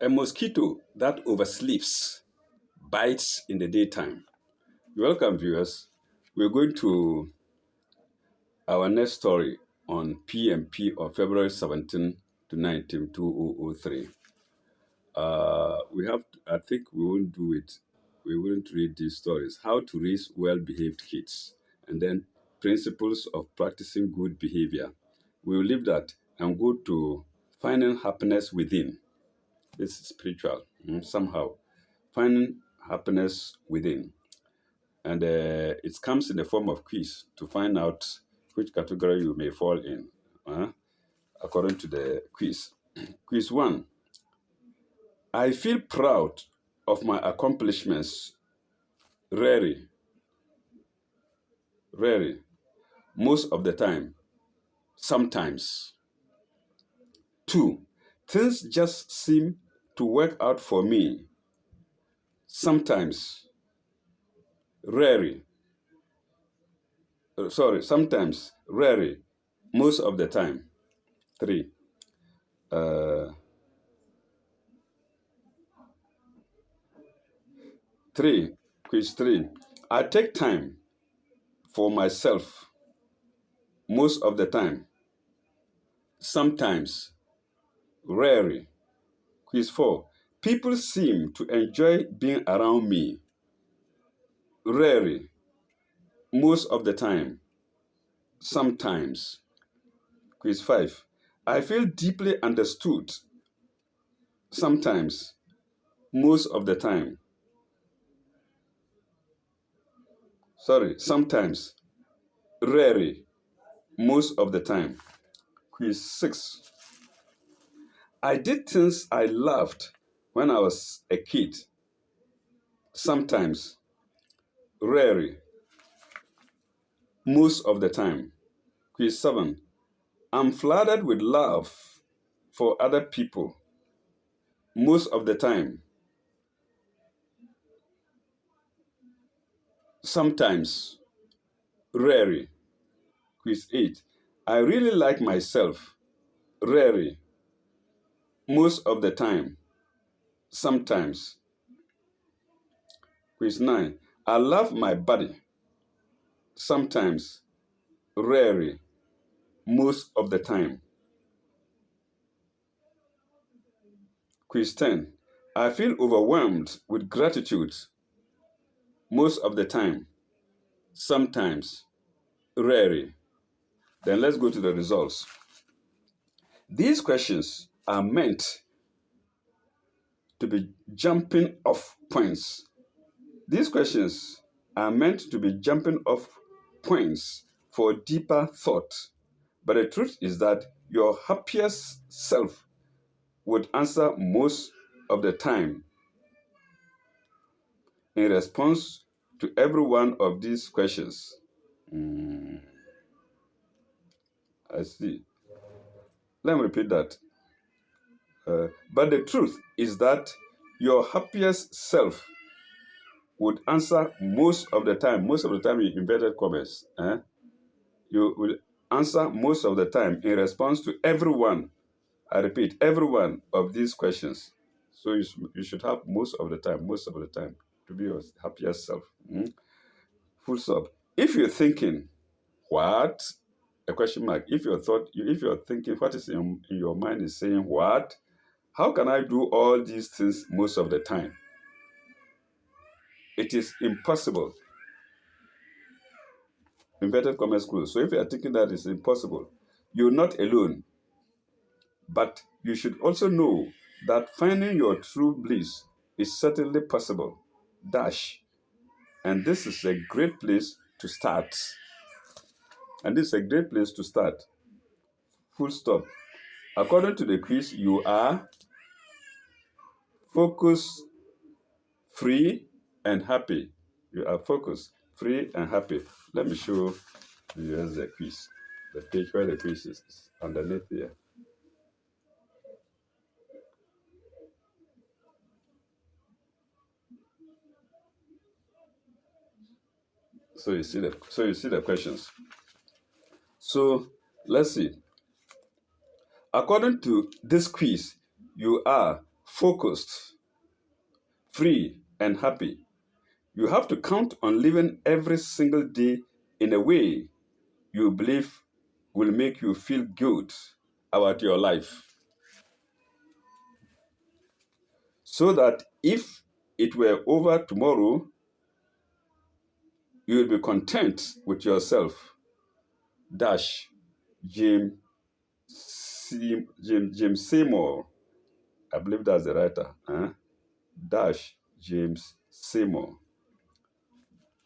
A mosquito that oversleeps bites in the daytime. Welcome, viewers. We're going to our next story on PMP of February 17 to 19, 2003. I think we won't do it. We wouldn't read these stories. How to raise well-behaved kids, and then principles of practicing good behavior. We will leave that and go to finding happiness within. This is spiritual, somehow. Finding happiness within. And it comes in the form of quiz to find out which category you may fall in, according to the quiz. Quiz 1. I feel proud of my accomplishments. Rarely, rarely, most of the time, sometimes. 2. Things just seem to work out for me. Sometimes, rarely. Sometimes, rarely, most of the time. 3. Uh, 3. Quiz 3. I take time for myself most of the time. Sometimes, rarely. Quiz 4. People seem to enjoy being around me. Rarely. Most of the time. Sometimes. Quiz 5. I feel deeply understood. Sometimes. Most of the time. Sometimes. Rarely. Most of the time. Quiz 6. I did things I loved when I was a kid. Sometimes. Rarely. Most of the time. Quiz 7. I'm flooded with love for other people. Most of the time. Sometimes. Rarely. Quiz 8. I really like myself. Rarely. Most of the time. Sometimes. Quiz 9. I love my body. Sometimes. Rarely. Most of the time. Quiz 10. I feel overwhelmed with gratitude. Most of the time. Sometimes. Rarely. Then let's go to the results. These questions are meant to be jumping off points. These questions are meant to be jumping off points for deeper thought. But the truth is that your happiest self would answer most of the time in response to every one of these questions. I see. Let me repeat that. But the truth is that your happiest self would answer most of the time in inverted commas. You will answer most of the time in response to every one, I repeat, every one of these questions. So you should have most of the time to be your happiest self. Full stop. If you're thinking, what? A question mark. If you're thinking what is in your mind is saying, what? How can I do all these things most of the time? It is impossible. Inverted commas closed. So if you are thinking that it's impossible, you're not alone. But you should also know that finding your true bliss is certainly possible. Dash. And this is a great place to start. Full stop. According to the quiz, you are focused, free, and happy. You are focused, free, and happy. Let me show you the quiz. The page where the quiz is underneath here. So you see the questions. So let's see. According to this quiz, you are focused, free, and happy. You have to count on living every single day in a way you believe will make you feel good about your life. So that if it were over tomorrow, you will be content with yourself. Dash James James Seymour. I believe that's the writer. Huh? Dash James Seymour.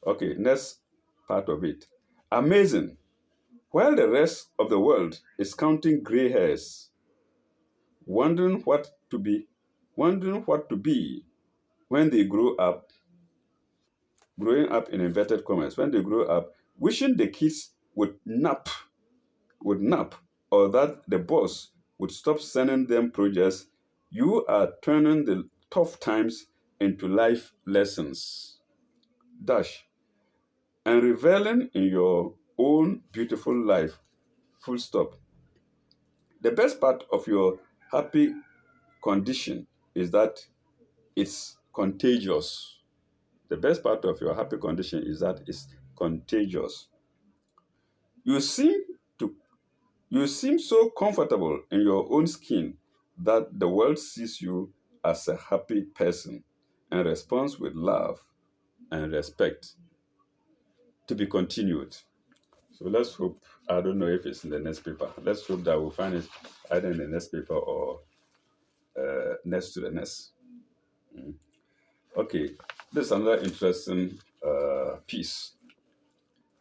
Okay, next part of it. Amazing. While the rest of the world is counting gray hairs, wondering what to be, wondering what to be when they grow up, growing up in inverted commas, when they grow up, wishing the kids would nap, or that the boss would stop sending them projects, you are turning the tough times into life lessons. Dash. And reveling in your own beautiful life. Full stop. The best part of your happy condition is that it's contagious. The best part of your happy condition is that it's contagious. You seem to you seem so comfortable in your own skin that the world sees you as a happy person and responds with love and respect. To be continued. So let's hope, I don't know if it's in the next paper. Let's hope that we'll find it either in the next paper or next to the next. Okay, this is another interesting piece.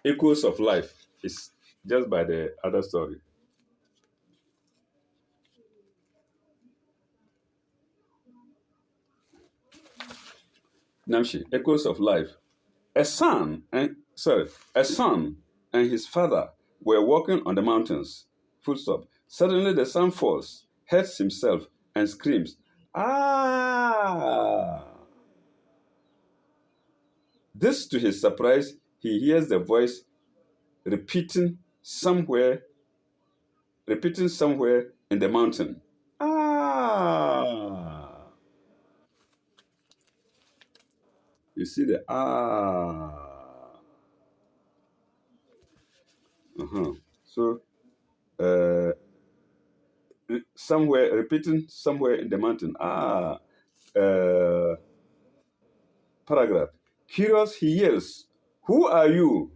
Echoes of Life is just by the other story. Namshi, Echoes of Life. A son and a son and his father were walking on the mountains. Full stop. Suddenly the son falls, hurts himself, and screams, "Ah!" This, to his surprise, he hears the voice repeating somewhere, repeating somewhere in the mountain. Ah! You see the ah. Uh-huh. So, uh, somewhere, repeating somewhere in the mountain. Ah. Uh, Paragraph. Curious, he yells, "Who are you?"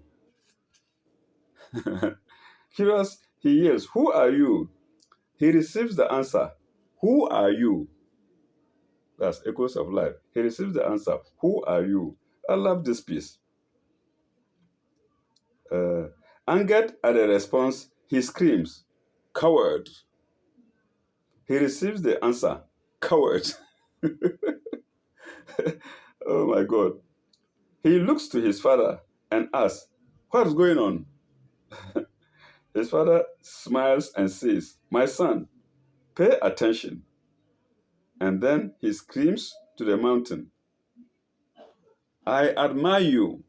Curious, he yells, "Who are you?" He receives the answer, "Who are you?" That's Echoes of Life. He receives the answer, "Who are you?" I love this piece. Uh, Angered at the response, he screams, "Coward." He receives the answer, "Coward." Oh my God. He looks to his father and asks, "What's going on?" His father smiles and says, "My son, pay attention." And then he screams to the mountain, "I admire you."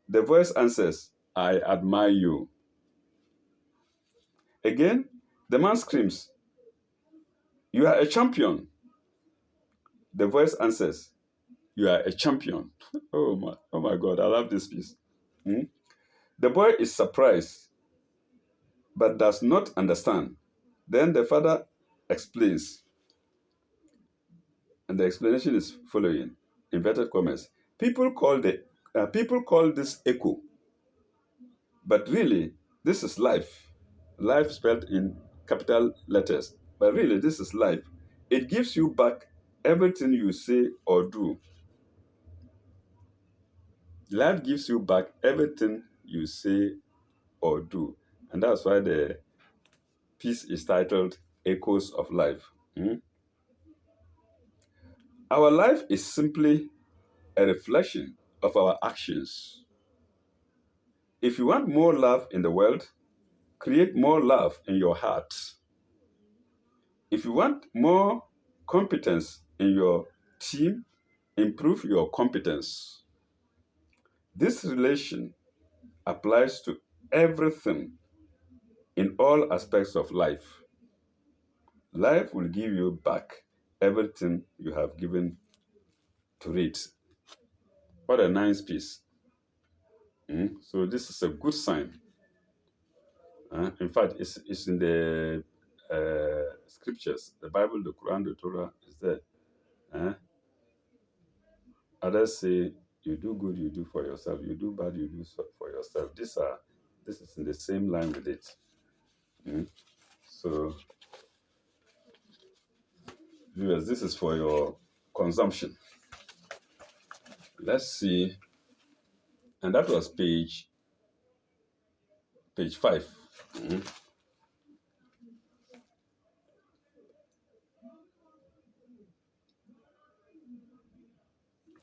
The voice answers, "I admire you." Again, the man screams, "You are a champion." The voice answers, "You are a champion." Oh my God, I love this piece. Hmm? The boy is surprised, but does not understand. Then the father explains, and the explanation is following, inverted commas. People call this echo, but really, this is life. Life spelled in capital letters. But really, this is life. It gives you back everything you say or do. Life gives you back everything you say or do. And that's why the piece is titled Echoes of Life. Hmm? Our life is simply a reflection of our actions. If you want more love in the world, create more love in your heart. If you want more competence in your team, improve your competence. This relation applies to everything in all aspects of life. Life will give you back everything you have given to it. What a nice piece. So this is a good sign. In fact, it's in the scriptures, the Bible, the Quran, the Torah is there. Uh, Others say, you do good, you do for yourself. You do bad, you do for yourself. This is in the same line with it. Mm. So, viewers, this is for your consumption. Let's see. And that was page 5. Mm.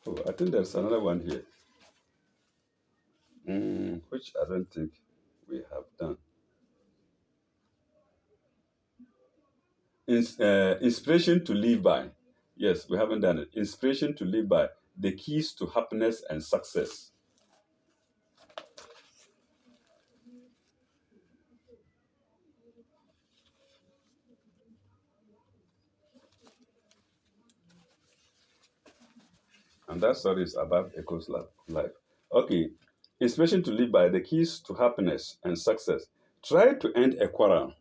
Oh, I think there's another one here, which I don't think we have done. Inspiration to live by. Yes, we haven't done it. Inspiration to live by. The keys to happiness and success. And that story is about Echo's life. Okay. Inspiration to live by. The keys to happiness and success. Try to end a quarrel.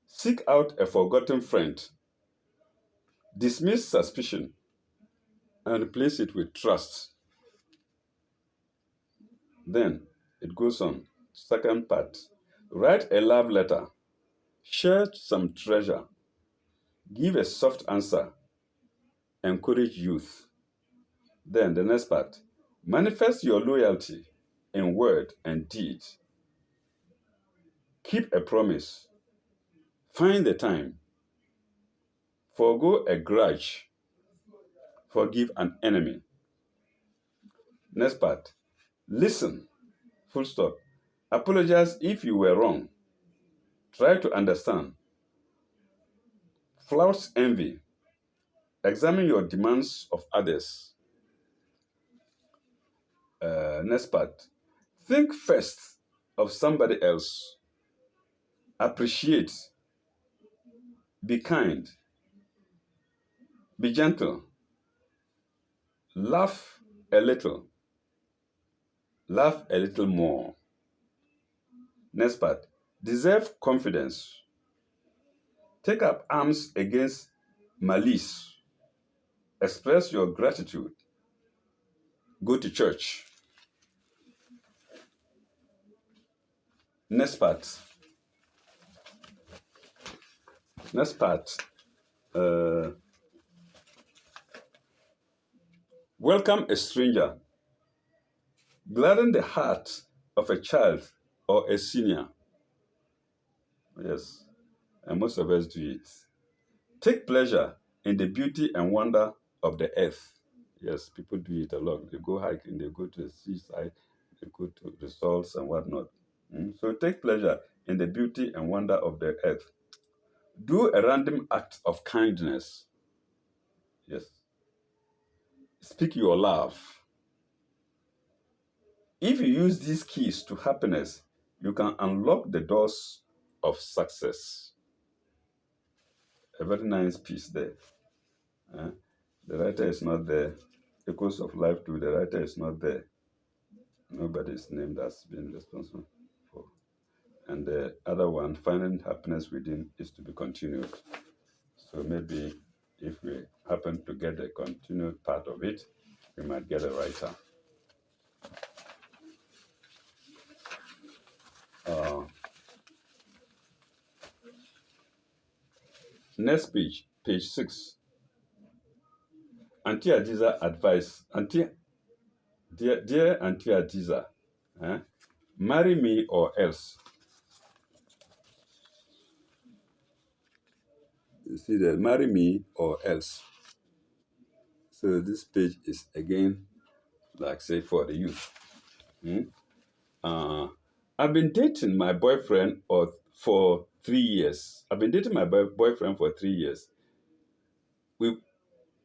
Seek out a forgotten friend. Dismiss suspicion and replace it with trust. Then it goes on. Second part. Write a love letter. Share some treasure. Give a soft answer. Encourage youth. Then the next part. Manifest your loyalty in word and deed. Keep a promise. Find the time. Forgo a grudge. Forgive an enemy. Next part. Listen. Full stop. Apologize if you were wrong. Try to understand. Flout envy. Examine your demands of others. Next part. Think first of somebody else. Appreciate. Be kind. Be gentle. Laugh a little. Laugh a little more. Next part. Deserve confidence. Take up arms against malice. Express your gratitude. Go to church. Next part. Next part. Welcome a stranger. Gladden the heart of a child or a senior. Yes, and most of us do it. Take pleasure in the beauty and wonder of the earth. Yes, people do it a lot. They go hiking, they go to the seaside, they go to resorts and whatnot. So take pleasure in the beauty and wonder of the earth. Do a random act of kindness. Yes. Speak your love. If you use these keys to happiness, you can unlock the doors of success. A very nice piece there. The writer is not there. Echoes of life too, the writer is not there. Nobody's name that's been responsible for. And the other one, finding happiness within, is to be continued. So maybe if we happen to get the continued part of it, we might get a writer. Next page 6. Auntie Adiza advice. Dear Auntie Adiza, marry me or else. You see that, marry me or else. So this page is again, like say, for the youth. I've been dating my boyfriend for 3 years. I've been dating my boyfriend for 3 years.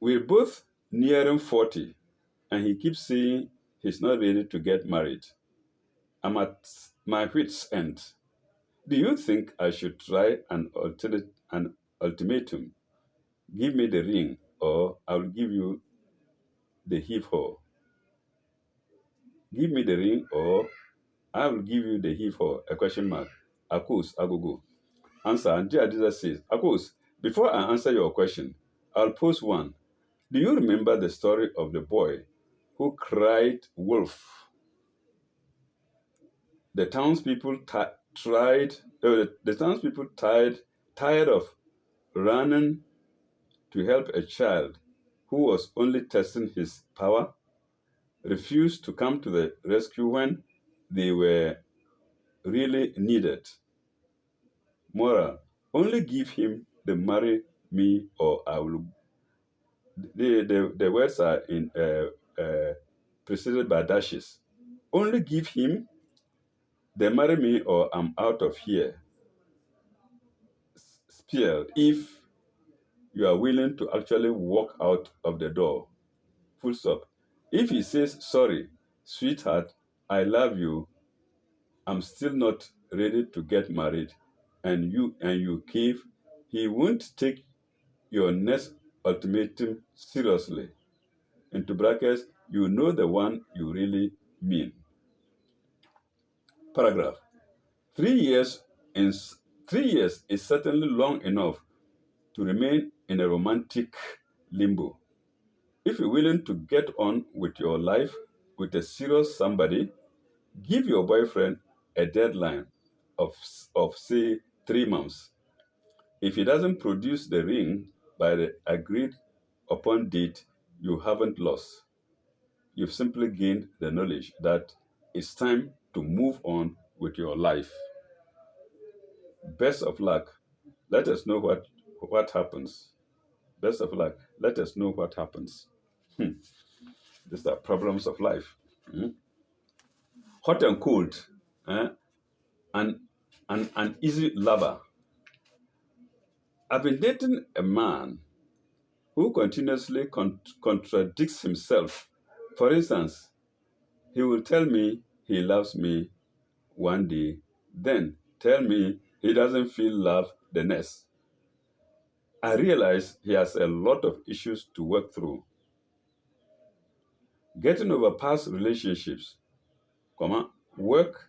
We're both nearing 40, and he keeps saying he's not ready to get married. I'm at my wit's end. Do you think I should try an an ultimatum. Give me the ring, or I will give you the heave ho. Give me the ring, or I will give you the heave ho. A question mark. Akos, agogo. Answer. And Adiza says, Akos, before I answer your question, I'll pose one. Do you remember the story of the boy who cried wolf? The townspeople tired of running to help a child who was only testing his power, refused to come to the rescue when they were really needed. Moral, only give him the marry me or I will. The words are preceded by dashes. Only give him the marry me or I'm out of here spell if you are willing to actually walk out of the door. Full stop. If he says, sorry, sweetheart, I love you, I'm still not ready to get married, and you cave, he won't take your next ultimatum seriously. Into brackets, you know the one you really mean. Paragraph. 3 years in 3 years is certainly long enough to remain in a romantic limbo. If you're willing to get on with your life with a serious somebody, give your boyfriend a deadline of say 3 months. If he doesn't produce the ring by the agreed upon date, you haven't lost. You've simply gained the knowledge that it's time to move on with your life. Best of luck. Let us know what happens. Best of luck. Let us know what happens. These are problems of life. Hmm? Hot and cold. Eh? And an easy lover. I've been dating a man who continuously contradicts himself. For instance, he will tell me he loves me one day, then tell me he doesn't feel love the next. I realize he has a lot of issues to work through. Getting over past relationships, comma, work,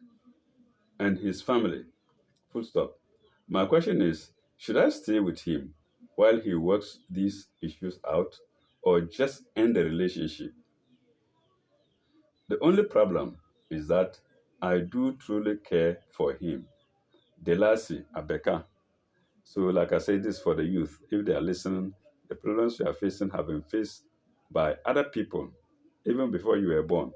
and his family. Full stop. My question is, should I stay with him while he works these issues out, or just end the relationship? The only problem is that I do truly care for him. Delasi Abeka. So, like I said, this for the youth. If they are listening, the problems you are facing have been faced by other people even before you were born.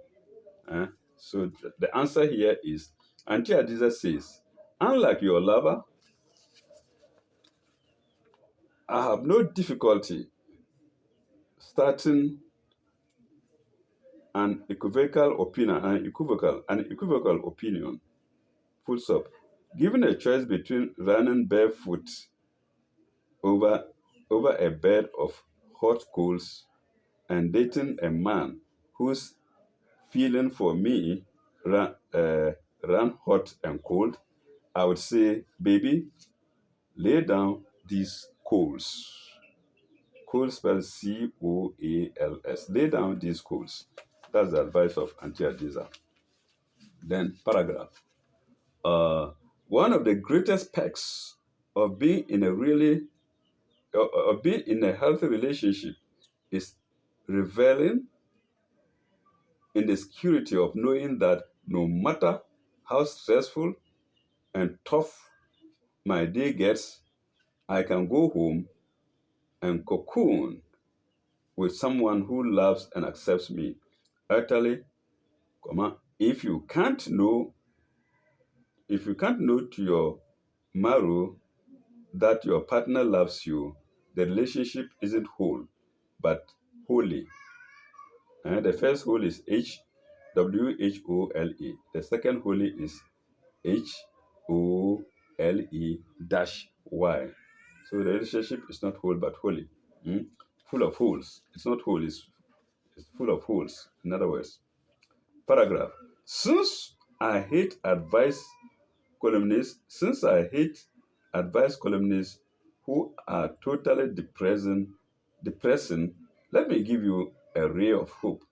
Eh? So, the answer here is Auntie Adiza says, unlike your lover, I have no difficulty starting an equivocal opinion. Full stop. Given a choice between running barefoot over over a bed of hot coals and dating a man whose feeling for me ran hot and cold, I would say, baby, lay down these coals. Coals spelled Coals. Lay down these coals. That's the advice of Auntie Adiza. Then paragraph. Uh, One of the greatest perks of being in a really of being in a healthy relationship is reveling in the security of knowing that no matter how stressful and tough my day gets, I can go home and cocoon with someone who loves and accepts me utterly, comma, if you can't know to your marrow that your partner loves you, the relationship isn't whole, but holy. The first whole is Whole. The second holy is Hole dash Y. So the relationship is not whole but holy. Mm? Full of holes. It's not whole, it's full of holes. In other words, paragraph. Since I hate advice columnists who are totally depressing, let me give you a ray of hope.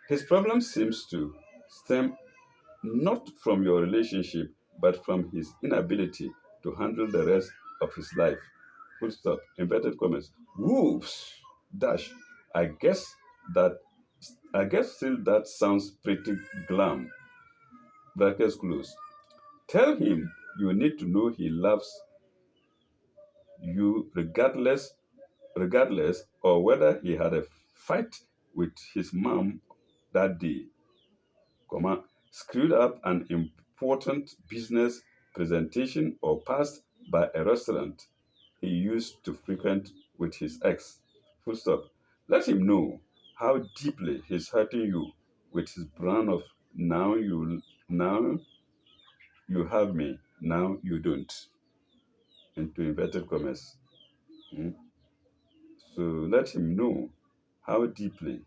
His problem seems to stem not from your relationship, but from his inability to handle the rest of his life. Full stop. Inverted commas. Whoops. Dash. I guess that I guess still that sounds pretty glam. Brackets close. Tell him you need to know he loves you regardless or whether he had a fight with his mom that day, comma, screwed up an important business presentation or passed by a restaurant he used to frequent with his ex. Full stop. Let him know how deeply he's hurting you with his brand of now you have me, now you don't. Into inverted commas. Mm. So let him know how deeply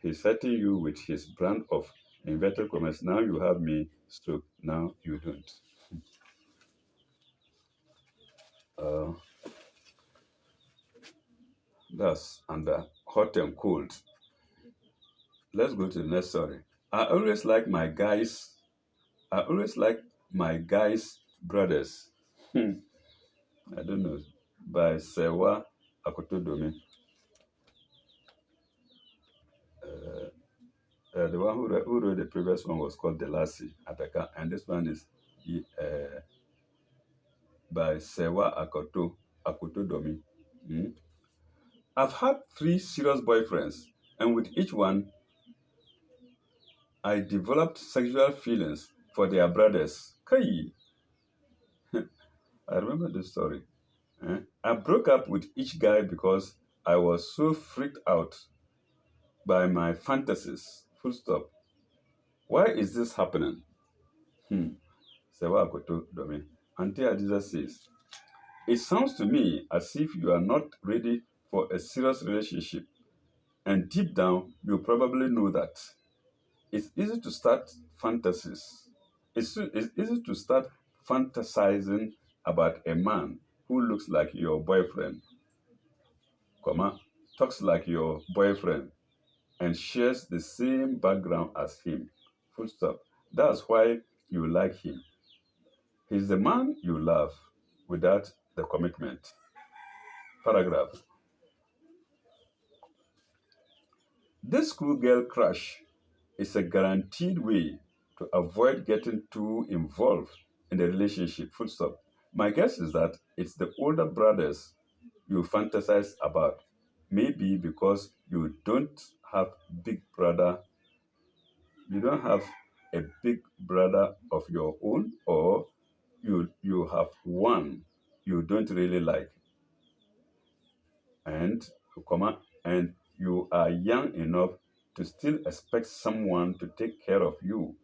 he's hurting you with his brand of inverted commas. Now you have me, stroke. Now you don't. Uh, that's under hot and cold. Let's go to the next story. I always like my guys. I always like my guys' brothers. I don't know. By Sewa Akotodomi. The one who wrote the previous one was called Delasi Ataka, and this one is uh, by Sewa Akotodomi. Mm. I've had three serious boyfriends, and with each one, I developed sexual feelings for their brothers. Kai, I remember this story. I broke up with each guy because I was so freaked out by my fantasies. Full stop. Why is this happening? Hmm. Sewa Akoto Domi. Auntie Adiza says, it sounds to me as if you are not ready for a serious relationship. And deep down, you probably know that. It's easy to start fantasies. It's easy to start fantasizing about a man who looks like your boyfriend, comma, talks like your boyfriend, and shares the same background as him. Full stop. That's why you like him. He's the man you love without the commitment. Paragraph. This schoolgirl crush is a guaranteed way to avoid getting too involved in the relationship. Full stop. My guess is that it's the older brothers you fantasize about. Maybe because you don't have a big brother of your own, or you have one you don't really like, and and you are young enough to still expect someone to take care of you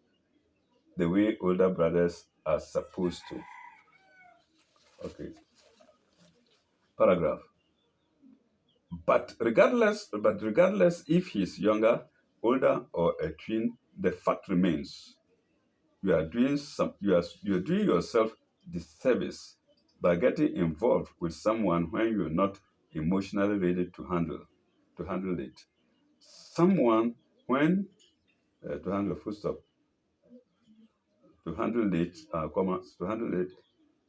the way older brothers are supposed to. Okay. Paragraph. But regardless if he's younger, older, or a twin, the fact remains you're doing yourself disservice by getting involved with someone when you're not emotionally ready to handle it. Someone when to handle full stop to handle it, comma, to handle it.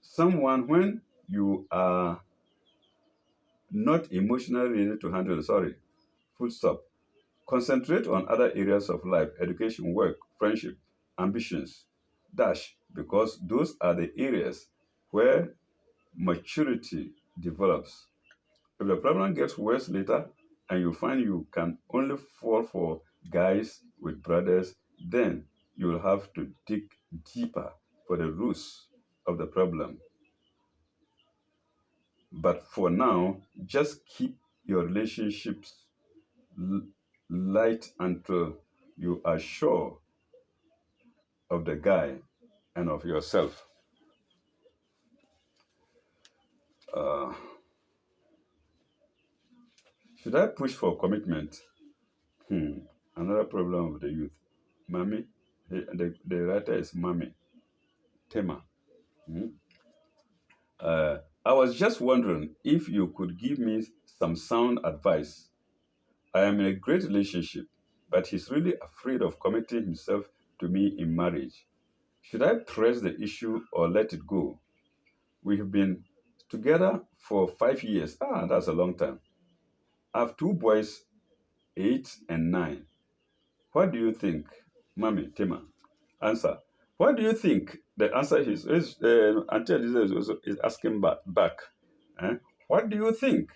Someone when you are not emotionally ready to handle. Sorry, full stop. Concentrate on other areas of life: education, work, friendship, ambitions. Dash, because those are the areas where maturity develops. If the problem gets worse later and you find you can only fall for guys with brothers, then you'll have to dig deeper for the roots of the problem. But for now, just keep your relationships l- light until you are sure of the guy and of yourself. Uh, should I push for commitment? Hmm. Another problem of the youth. Mami, the writer is Mami Tema. Hmm? I was just wondering if you could give me some sound advice. I am in a great relationship, but he's really afraid of committing himself to me in marriage. Should I press the issue or let it go? We have been together for 5 years. Ah, that's a long time. I have two boys, 8 and 9. What do you think, Mommy Tima? Answer. What do you think? The answer is Auntie Eliza is asking back. Eh? What do you think?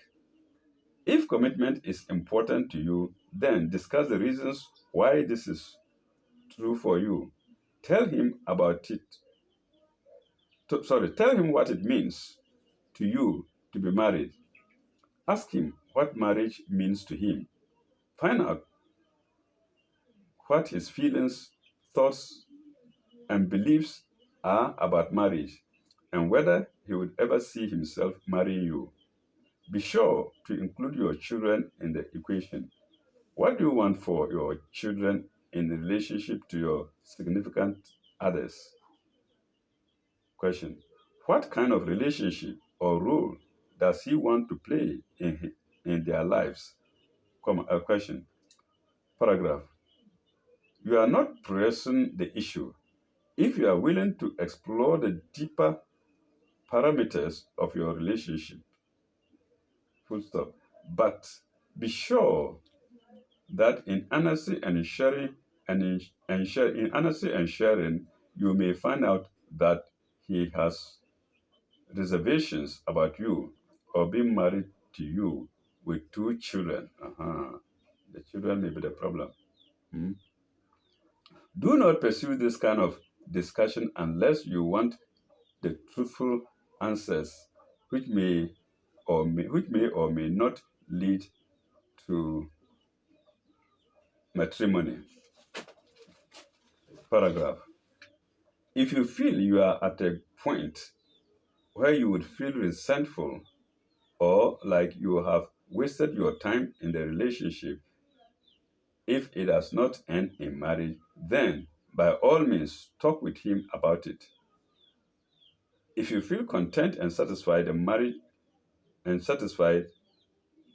If commitment is important to you, then discuss the reasons why this is true for you. Tell him about it. Tell him what it means to you to be married. Ask him what marriage means to him. Find out what his feelings, thoughts, and beliefs are about marriage and whether he would ever see himself marrying you. Be sure to include your children in the equation. What do you want for your children in relationship to your significant others? Question. What kind of relationship or role does he want to play in their lives? Question. Paragraph. You are not pressing the issue. If you are willing to explore the deeper parameters of your relationship, full stop. But be sure that in honesty and sharing in honesty and sharing, you may find out that he has reservations about you or being married to you with two children. The children may be the problem. Hmm? Do not pursue this kind of discussion unless you want the truthful answers, which may or may not lead to matrimony. Paragraph. If you feel you are at a point where you would feel resentful or like you have wasted your time in the relationship if it does not end in marriage, then by all means talk with him about it. If you feel content and satisfied and satisfied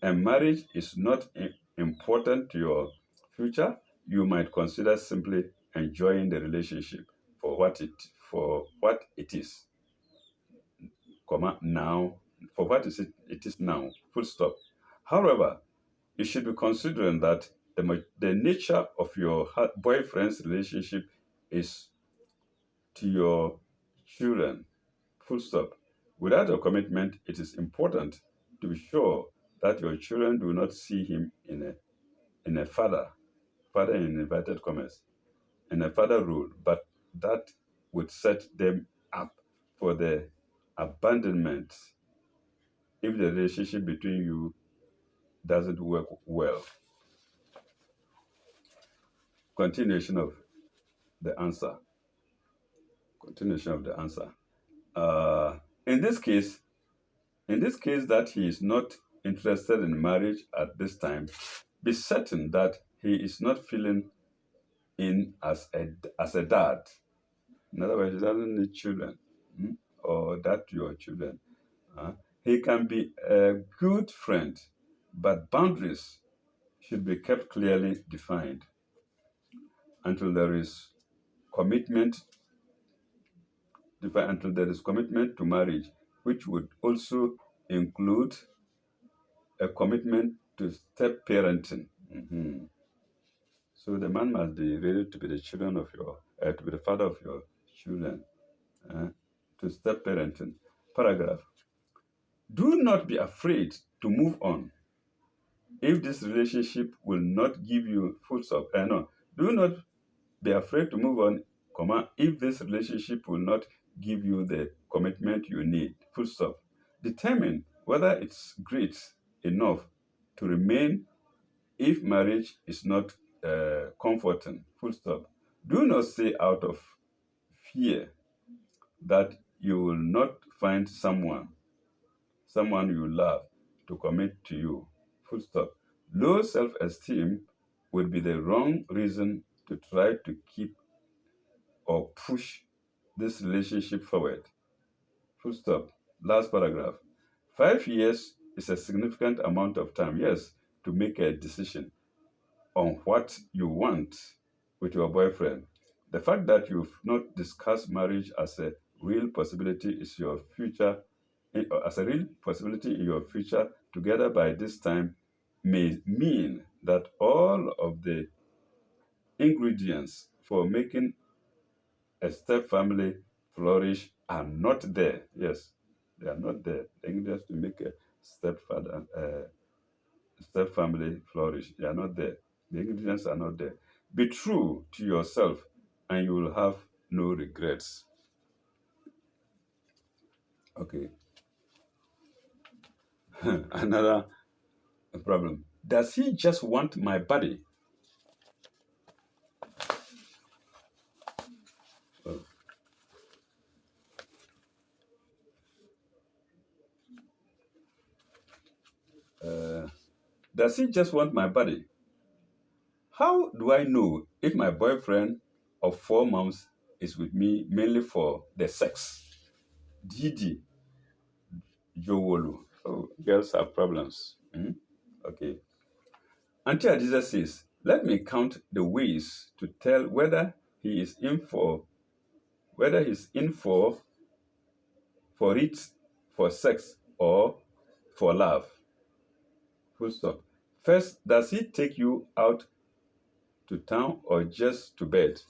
and marriage is not important to your future, you might consider simply enjoying the relationship for what it is, now, for what it is now, full stop. However, you should be considering that the nature of your boyfriend's relationship is to your children, full stop. Without a commitment, it is important to be sure that your children do not see him in a father in inverted commas, in a father role, but that would set them up for the abandonment if the relationship between you doesn't work well. Continuation of the answer. Continuation of the answer. Uh, in this case, that he is not interested in marriage at this time, be certain that he is not feeling in as a dad. In other words, he doesn't need children, or that your children. Uh, he can be a good friend, but boundaries should be kept clearly defined until there is commitment to marriage, which would also include a commitment to step parenting. So the man must be ready to be the children of your to be the father of your children, uh, to step parenting. Paragraph. Do not be afraid to move on if this relationship will not give you full stop. No, do not be afraid to move on, if this relationship will not give you the commitment you need. Full stop. Determine whether it's great enough to remain if marriage is not comforting. Full stop. Do not say out of fear that you will not find someone you love to commit to you. Full stop. Low self-esteem would be the wrong reason to try to keep or push this relationship forward. Full stop. Last paragraph. 5 years is a significant amount of time, yes, to make a decision on what you want with your boyfriend. The fact that you've not discussed marriage as a real possibility is your future, as a real possibility in your future together by this time may mean that all of the ingredients for making a step family flourish are not there. Yes, they are not there. The ingredients to make a step family flourish, they are not there. The ingredients are not there. Be true to yourself, and you will have no regrets. Okay, another problem. Does he just want my body? Oh, Uh, does he just want my body? How do I know if my boyfriend of 4 months is with me mainly for the sex? Didi Jowolu. Oh, girls have problems. Hmm? Okay. Auntie Adiza says, let me count the ways to tell he is in for whether he's in for it for sex or for love. Full stop. First, does he take you out to town or just to bed?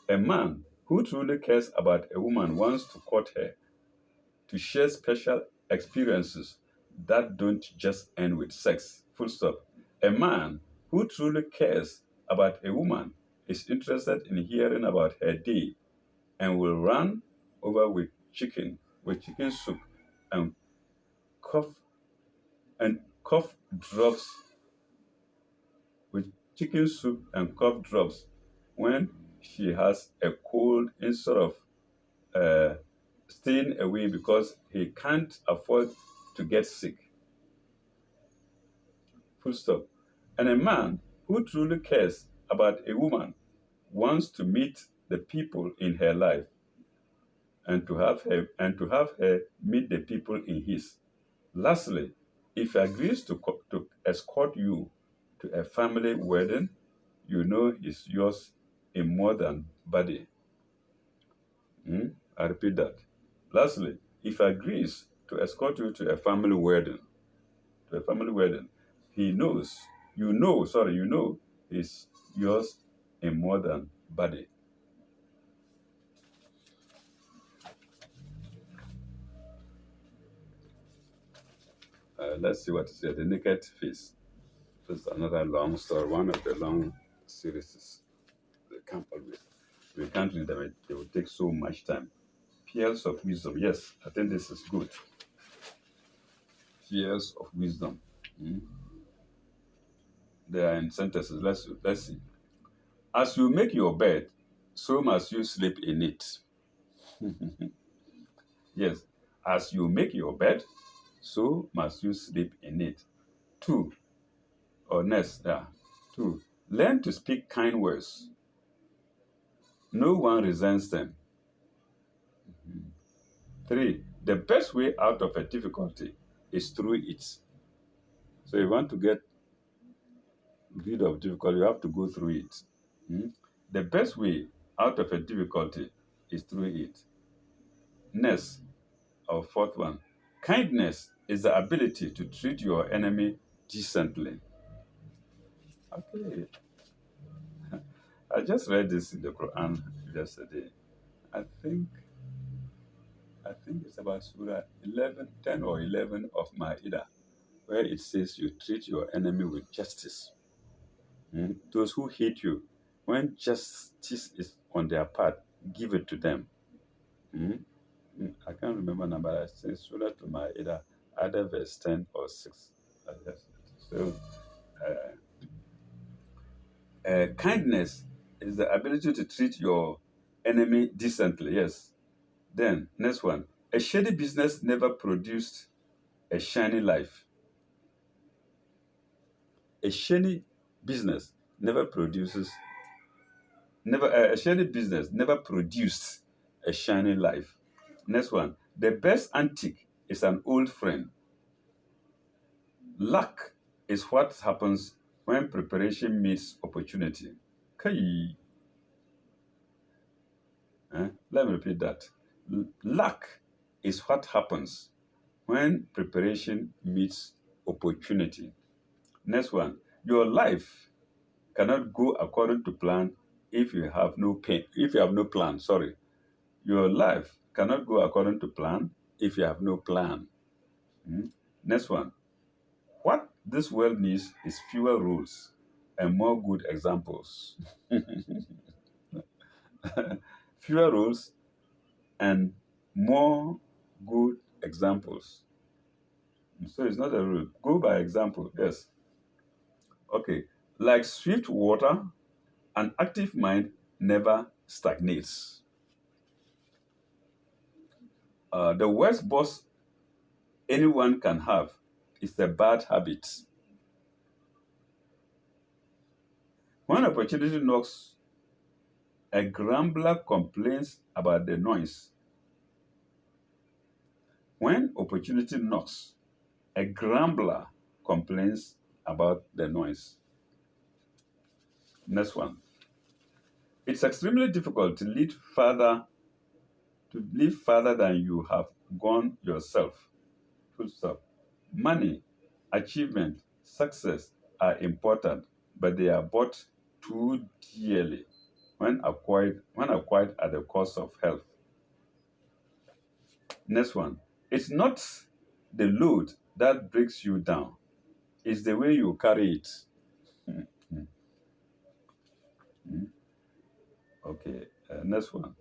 A man who truly cares about a woman wants to court her, to share special experiences that don't just end with sex. Full stop. A man who truly cares about a woman is interested in hearing about her day and will run over with chicken soup and cough cough drops with chicken soup and cough drops when she has a cold instead of uh, staying away because he can't afford to get sick. Full stop. And a man who truly cares about a woman wants to meet the people in her life and to have her meet the people in his. Lastly, if he agrees to escort you to a family wedding, you know he's yours in more than body. Hmm? I repeat that. Lastly, if he agrees to escort you to a family wedding, he knows, you know, he's yours in more than body. Let's see what is here. The naked face. This is another long story, one of the long series they come up with. We can't read them, it will take so much time. Pearls of wisdom. Yes, I think this is good. Pearls of wisdom. Hmm? They are in sentences. Let's see. As you make your bed, so must you sleep in it. Yes, as you make your bed, so must you sleep in it. Two, or next, yeah. Two, learn to speak kind words. No one resents them. Three, the best way out of a difficulty is through it. So if you want to get rid of difficulty, you have to go through it. Hmm? The best way out of a difficulty is through it. Next, our fourth one, kindness is the ability to treat your enemy decently. Okay, I just read this in the Quran yesterday. I think I think it's about Surah 11, 10 or 11 of Ma'idah, where it says you treat your enemy with justice. Those who hate you, when justice is on their part, give it to them. Mm. I can't remember number. I think Surah to Ma'idah, either verse 10 or 6. Yes. So, kindness is the ability to treat your enemy decently. Yes. Then, next one. A shady business never produced a shiny life. A shady business never produces, never, a shady business never produced a shiny life. Next one. The best antique is an old friend. Luck is what happens when preparation meets opportunity. Kai, Let me repeat that. Luck is what happens when preparation meets opportunity. Next one. Your life cannot go according to plan if you have no plan. Sorry. Your life cannot go according to plan if you have no plan. Hmm? Next one. What this world needs is fewer rules and more good examples. Fewer rules and more good examples. So it's not a rule. Go by example. Yes. Okay. Like swift water, an active mind never stagnates. The worst boss anyone can have is a bad habit. When opportunity knocks, a grumbler complains about the noise. When opportunity knocks, a grumbler complains about the noise. Next one. It's extremely difficult to live further than you have gone yourself. Full stop. Money, achievement, success are important, but they are bought too dearly when acquired at the cost of health. Next one. It's not the load that breaks you down, it's the way you carry it. Mm, mm, mm. Okay, next one.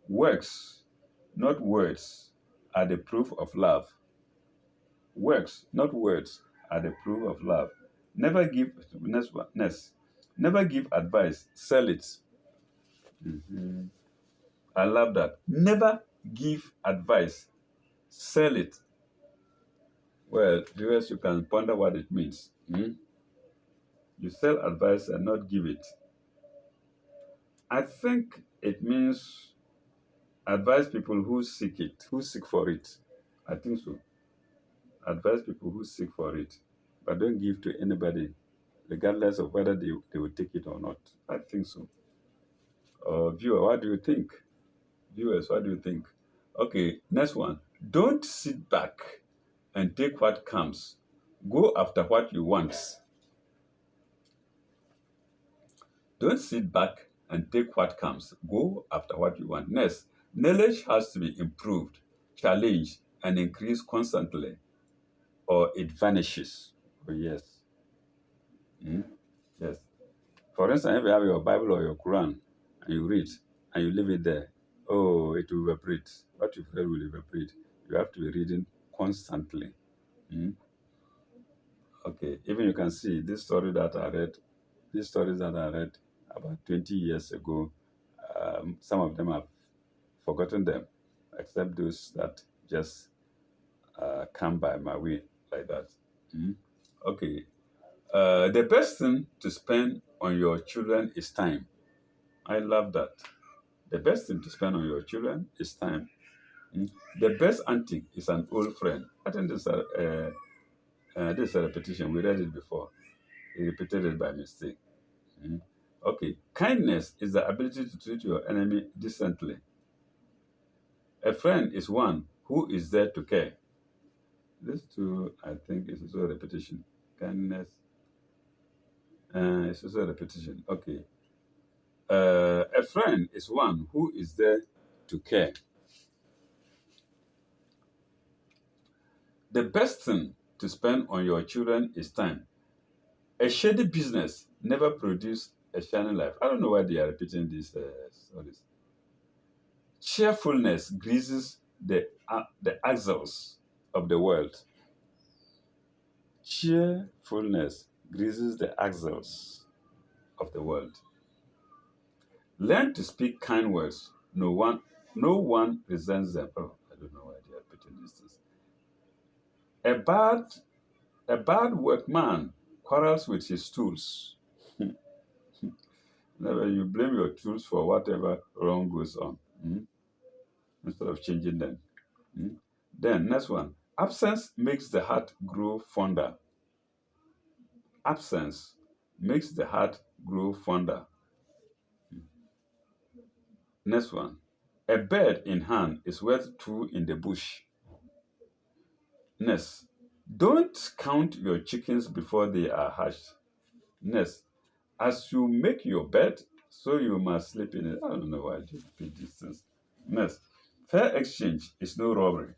Works, not words, are the proof of love. Works, not words, are the proof of love. Never give next one. Next. Never give advice, sell it. Mhm. I love that. Never give advice, sell it. Well, viewers, you can ponder what it means. You sell advice and not give it. I think it means advise people who seek for it. I think so. Advise people who seek for it, but don't give to anybody, regardless of whether they will take it or not. I think so. Viewer, what do you think? Viewers, what do you think? Okay, next one. Don't sit back and take what comes. Go after what you want. Don't sit back and take what comes. Go after what you want. Next, knowledge has to be improved, challenged, and increased constantly, or it vanishes. Oh, yes. Hmm? Yes. For instance, if you have your Bible or your Quran and you read and you leave it there, oh, it will evaporate. What you've read will evaporate. You have to be reading constantly. Hmm? Okay, even you can see these stories that I read about 20 years ago, some of them have forgotten them, except those that just come by my way like that. Hmm? Okay, the best thing to spend on your children is time. I love that. The best thing to spend on your children is time. Hmm? The best antique is an old friend. I think this is a repetition. We read it before. He repeated it by mistake. Hmm? Okay. Kindness is the ability to treat your enemy decently. A friend is one who is there to care. This too, I think, is also a repetition. Kindness is also a repetition. Okay. A friend is one who is there to care. The best thing to spend on your children is time. A shady business never produces a shining life. I don't know why they are repeating this. Stories. Cheerfulness greases the axles of the world. Cheerfulness greases the axles of the world. Learn to speak kind words. No one resents them. Oh, I don't know why they are putting these things. A bad, a bad workman quarrels with his tools. Never you blame your tools for whatever wrong goes on, instead of changing them. Mm. Then next one. Absence makes the heart grow fonder. Absence makes the heart grow fonder. Next one. A bird in hand is worth two in the bush. Next. Don't count your chickens before they are hatched. Next. As you make your bed, so you must sleep in it. I don't know why I did repeat these things. Next. Fair exchange is no robbery.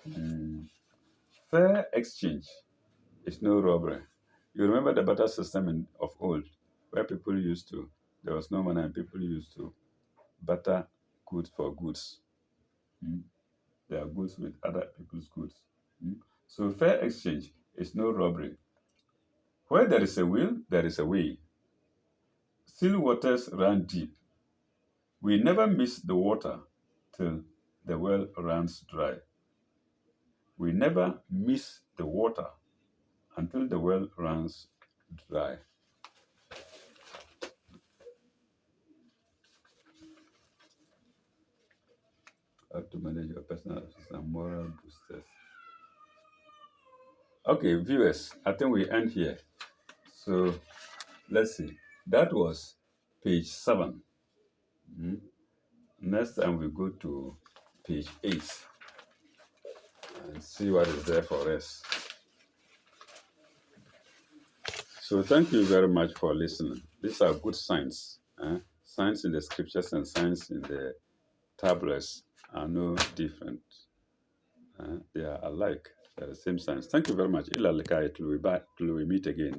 Mm. Fair exchange is no robbery. You remember the barter system of old, where people used to, there was no money and people used to barter goods for goods. Mm. Their goods with other people's goods. Mm. So fair exchange is no robbery. Where there is a will, there is a way. Still waters run deep. We never miss the water till the well runs dry. We never miss the water until the well runs dry. How to manage your personal and moral boosters. Okay, viewers, I think we end here. So let's see. That was page 7. Mm. Next time we go to page 8 and see what is there for us. So thank you very much for listening. These are good signs. Signs in the scriptures and signs in the tablets are no different. They are alike. They are the same signs. Thank you very much. Till we meet again.